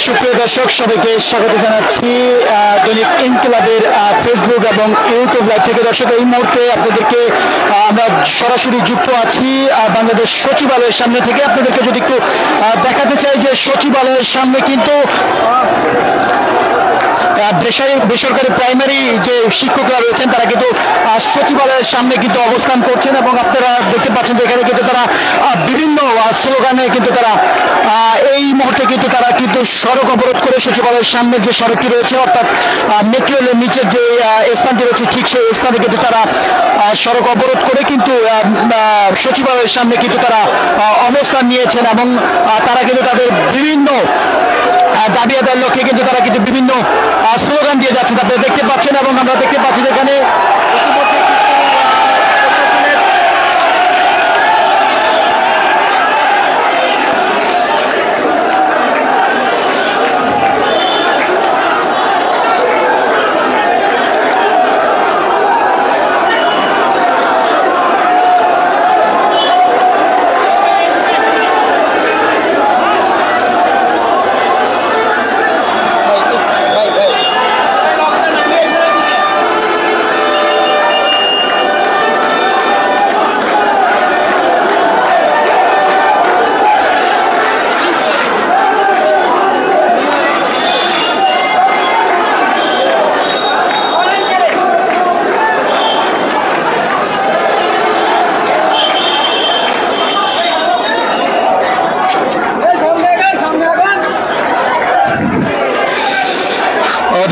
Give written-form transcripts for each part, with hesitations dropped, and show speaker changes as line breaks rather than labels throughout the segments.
সুপ্রিয় দর্শক সবাইকে স্বাগত জানাচ্ছি দৈনিক ইনকিলাবের ফেসবুক এবং ইউটিউব লাইভ থেকে। দর্শক এই মুহূর্তে আপনাদেরকে আমরা সরাসরি যুক্ত আছি বাংলাদেশ সচিবালয়ের সামনে থেকে। আপনাদেরকে যদি একটু দেখাতে চাই যে সচিবালয়ের সামনে কিন্তু বেসরকারি প্রাইমারি যে শিক্ষকরা রয়েছেন তারা কিন্তু সচিবালয়ের সামনে কিন্তু অবস্থান করছেন এবং আপনারা দেখতে পাচ্ছেন যে এখানে কিন্তু তারা বিভিন্ন স্লোগানে কিন্তু তারা এই মুহূর্তে কিন্তু তারা কিন্তু সড়ক অবরোধ করে সচিবালয়ের সামনে যে সড়কটি রয়েছে অর্থাৎ মেট্রো রেলের নিচের যে স্থানটি রয়েছে ঠিক সেই স্থানে কিন্তু তারা সড়ক অবরোধ করে কিন্তু সচিবালয়ের সামনে কিন্তু তারা অবস্থান নিয়েছেন এবং তারা কিন্তু তাদের বিভিন্ন দাবি আদায়ের লক্ষ্যে কিন্তু তারা কিন্তু বিভিন্ন স্লোগান দিয়ে যাচ্ছেন আপনারা দেখতে পাচ্ছেন। এবং আমরা দেখতে পাচ্ছি যেখানে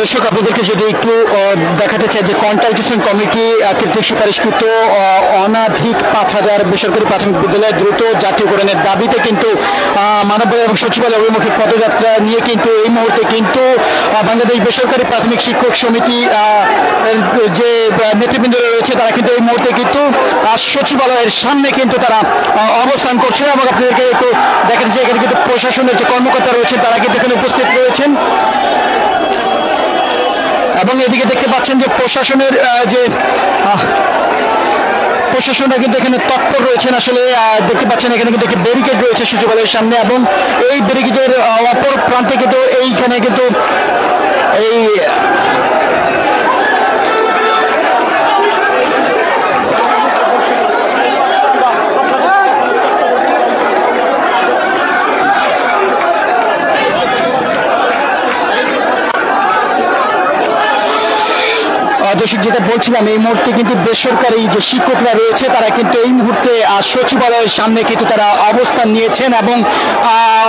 দর্শক আপনাদেরকে যদি একটু দেখাতে চাই যে কনসালটেশন কমিটি কর্তৃক সুপারিশকৃত অনধিক 5,000 বেসরকারি প্রাথমিক বিদ্যালয় দ্রুত জাতীয়করণের দাবিতে কিন্তু মানববন্ধন এবং সচিবালয় অভিমুখী পদযাত্রা নিয়ে কিন্তু এই মুহূর্তে কিন্তু বাংলাদেশ বেসরকারি প্রাথমিক শিক্ষক সমিতি যে নেতৃবৃন্দ রয়েছে তারা কিন্তু এই মুহূর্তে কিন্তু সচিবালয়ের সামনে কিন্তু তারা অবস্থান করছে এবং আপনাদেরকে একটু দেখাতে চাই এখানে কিন্তু প্রশাসনের যে কর্মকর্তা রয়েছেন তারা কিন্তু এখানে উপস্থিত রয়েছেন এবং এদিকে দেখতে পাচ্ছেন যে প্রশাসনরা কিন্তু এখানে তৎপর রয়েছেন। আসলে দেখতে পাচ্ছেন এখানে কিন্তু একটি ব্যারিকেড রয়েছে সচিবালয়ের সামনে এবং এই ব্যারিকেডের অপর প্রান্তে কিন্তু এইখানে কিন্তু এই দর্শক যেটা বলছিলাম এই মুহূর্তে কিন্তু বেসরকারি যে শিক্ষকরা রয়েছে তারা কিন্তু এই মুহূর্তে সচিবালয়ের সামনে কিন্তু তারা অবস্থান নিয়েছেন এবং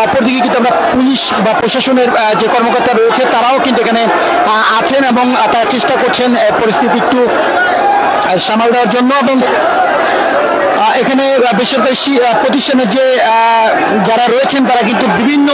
অপরদিকে কিন্তু আমরা পুলিশ বা প্রশাসনের যে কর্মকর্তা রয়েছে তারাও কিন্তু এখানে আছেন এবং তারা চেষ্টা করছেন পরিস্থিতি একটু সামাল দেওয়ার জন্য। এবং এখানে বেসরকারি প্রতিষ্ঠানের যে যারা রয়েছেন তারা কিন্তু বিভিন্ন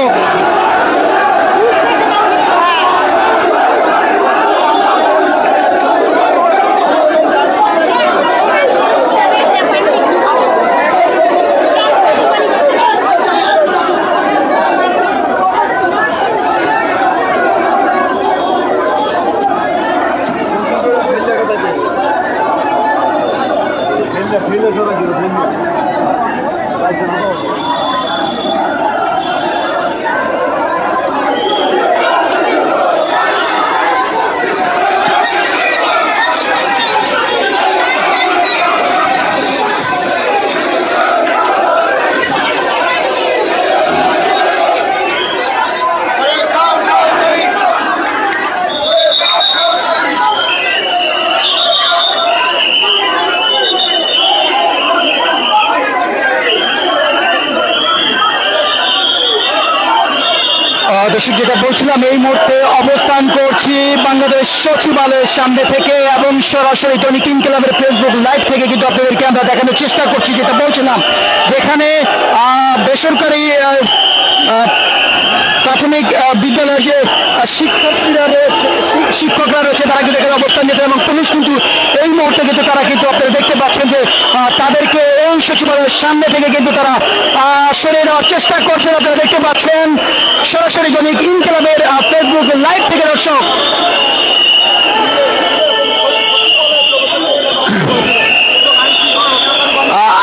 দর্শক যেটা বলছিলাম এই মুহূর্তে অবস্থান করছি বাংলাদেশ সচিবালয়ের সামনে থেকে এবং সরাসরি দৈনিক ইনকিলাবের ফেসবুক লাইভ থেকে কিন্তু আপনাদেরকে আমরা দেখানোর চেষ্টা করছি। যেটা বলছিলাম যেখানে বেসরকারি প্রাথমিক বিদ্যালয়ে যে শিক্ষকরা রয়েছে তারা কিন্তু এখানে অবস্থান নিয়েছে এবং পুলিশ কিন্তু এই মুহূর্তে কিন্তু তারা কিন্তু আপনারা দেখতে পাচ্ছেন যে তাদেরকে এই সচিবালয়ের সামনে থেকে কিন্তু তারা সরিয়ে নেওয়ার চেষ্টা করছেন। আপনারা দেখতে পাচ্ছেন সরাসরি দৈনিক ইনকিলাবের ফেসবুক লাইভ থেকে। দর্শক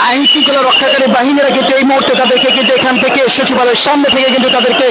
আইন শৃঙ্খলা রক্ষাকারী বাহিনীরা কিন্তু এই মুহূর্তে তাদেরকে কিন্তু এখান থেকে সচিবালয়ের সামনে থেকে কিন্তু তাদেরকে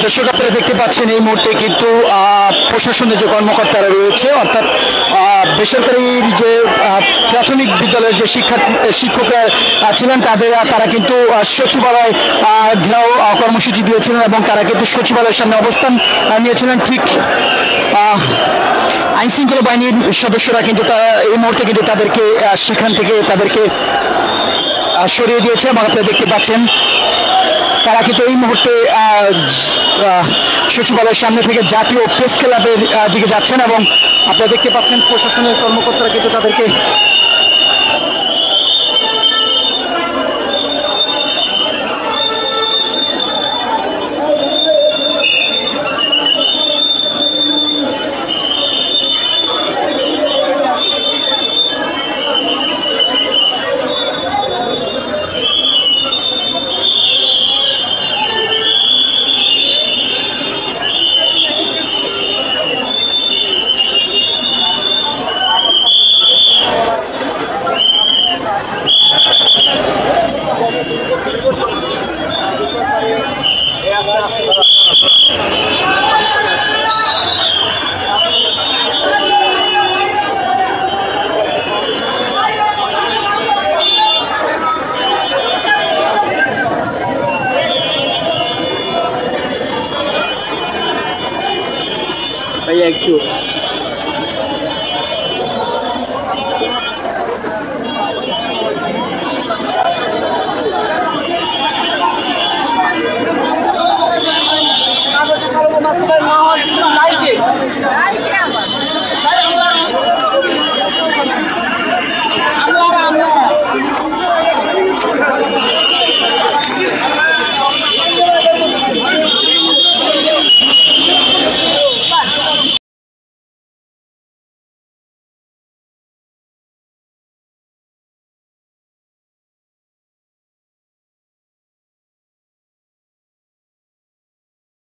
দর্শক আপনারা দেখতে পাচ্ছেন এই মুহূর্তে কিন্তু প্রশাসনের যে কর্মকর্তারা রয়েছে, অর্থাৎ বেসরকারির যে প্রাথমিক বিদ্যালয়ের যে শিক্ষকরা ছিলেন তারা কিন্তু সচিবালয় ঘেরাও কর্মসূচি দিয়েছিলেন এবং তারা কিন্তু সচিবালয়ের সামনে অবস্থান নিয়েছিলেন। ঠিক আইন শৃঙ্খলা বাহিনীর সদস্যরা কিন্তু এই মুহূর্তে কিন্তু তাদেরকে সেখান থেকে তাদেরকে সরিয়ে দিয়েছে এবং আপনারা দেখতে পাচ্ছেন তারা কিন্তু এই মুহূর্তে সচিবালয়ের সামনে থেকে জাতীয় প্রেস ক্লাবের দিকে যাচ্ছেন এবং আপনারা দেখতে পাচ্ছেন প্রশাসনের কর্মকর্তারা কিন্তু তাদেরকে একটু
না